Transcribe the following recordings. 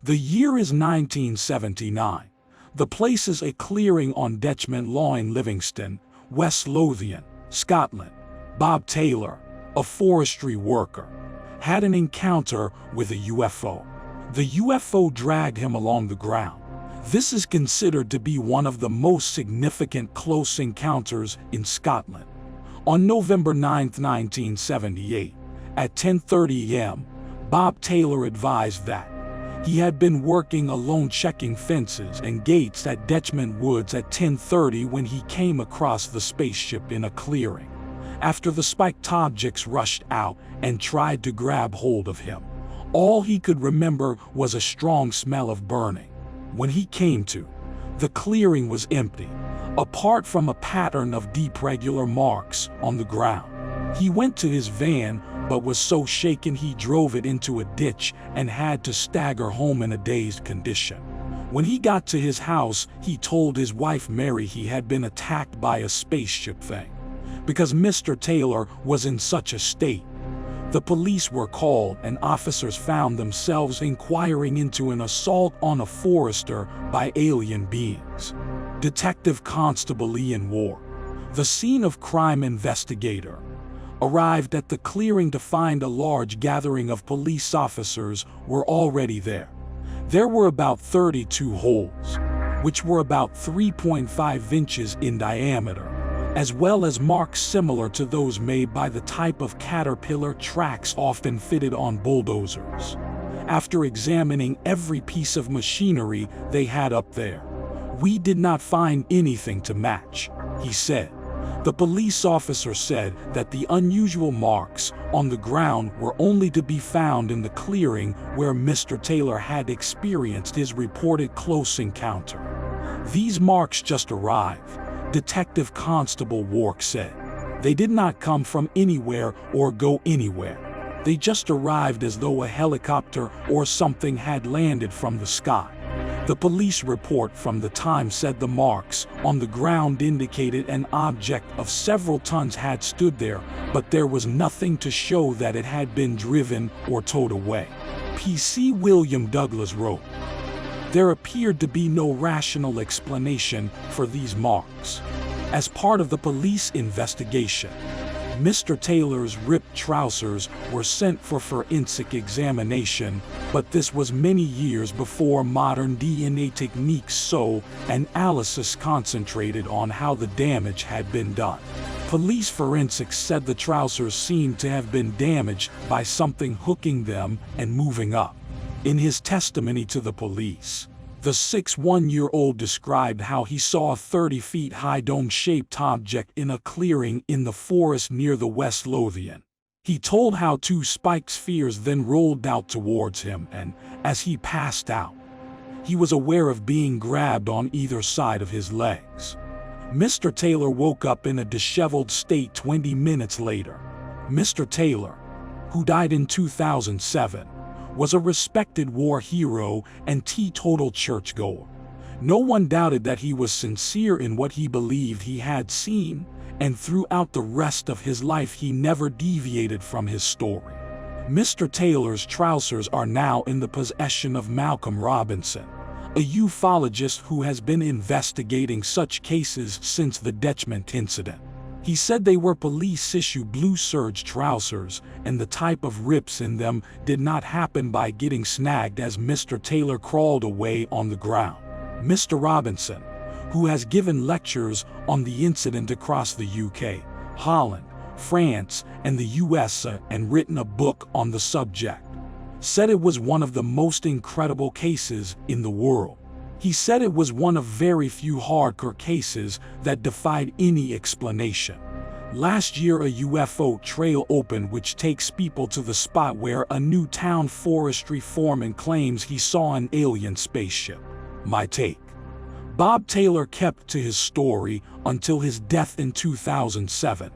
The year is 1979. The place is a clearing on Dechmont Law in Livingston, West Lothian, Scotland. Bob Taylor, a forestry worker, had an encounter with a UFO. The UFO dragged him along the ground. This is considered to be one of the most significant close encounters in Scotland. On November 9, 1978, at 10:30 a.m., Bob Taylor advised that he had been working alone checking fences and gates at Dechmont Woods at 10:30 when he came across the spaceship in a clearing. After the spiked objects rushed out and tried to grab hold of him, all he could remember was a strong smell of burning. When he came to, the clearing was empty, apart from a pattern of deep regular marks on the ground. He went to his van, but was so shaken he drove it into a ditch and had to stagger home in a dazed condition. When he got to his house, he told his wife Mary he had been attacked by a spaceship thing. Because Mr. Taylor was in such a state, the police were called and officers found themselves inquiring into an assault on a forester by alien beings. Detective Constable Ian Ward, the scene of crime investigator, arrived at the clearing to find a large gathering of police officers were already there. There were about 32 holes, which were about 3.5 inches in diameter, as well as marks similar to those made by the type of caterpillar tracks often fitted on bulldozers. After examining every piece of machinery they had up there, "We did not find anything to match," he said. The police officer said that the unusual marks on the ground were only to be found in the clearing where Mr. Taylor had experienced his reported close encounter. "These marks just arrived," Detective Constable Wark said. "They did not come from anywhere or go anywhere. They just arrived as though a helicopter or something had landed from the sky." The police report from the time said the marks on the ground indicated an object of several tons had stood there, but there was nothing to show that it had been driven or towed away. PC William Douglas wrote, "There appeared to be no rational explanation for these marks. As part of the police investigation, Mr. Taylor's ripped trousers were sent for forensic examination, but this was many years before modern DNA techniques, so analysis concentrated on how the damage had been done. Police forensics said the trousers seemed to have been damaged by something hooking them and moving up." In his testimony to the police, the 61-year-old described how he saw a 30-feet-high dome-shaped object in a clearing in the forest near the West Lothian. He told how two spiked spheres then rolled out towards him, and as he passed out, he was aware of being grabbed on either side of his legs. Mr. Taylor woke up in a disheveled state 20 minutes later. Mr. Taylor, who died in 2007, was a respected war hero and teetotal churchgoer. No one doubted that he was sincere in what he believed he had seen, and throughout the rest of his life he never deviated from his story. Mr. Taylor's trousers are now in the possession of Malcolm Robinson, a ufologist who has been investigating such cases since the Dechmont incident. He said they were police-issue blue serge trousers, and the type of rips in them did not happen by getting snagged as Mr. Taylor crawled away on the ground. Mr. Robinson, who has given lectures on the incident across the UK, Holland, France, and the US and written a book on the subject, said it was one of the most incredible cases in the world. He said it was one of very few hardcore cases that defied any explanation. Last year a UFO trail opened which takes people to the spot where a new town forestry foreman claims he saw an alien spaceship. My take. Bob Taylor kept to his story until his death in 2007.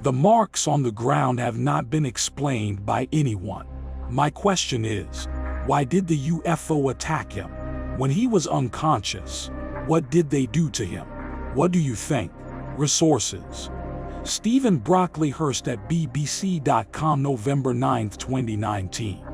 The marks on the ground have not been explained by anyone. My question is, why did the UFO attack him? When he was unconscious, what did they do to him? What do you think? Resources: Stephen Brockley Hurst at BBC.com, November 9, 2019.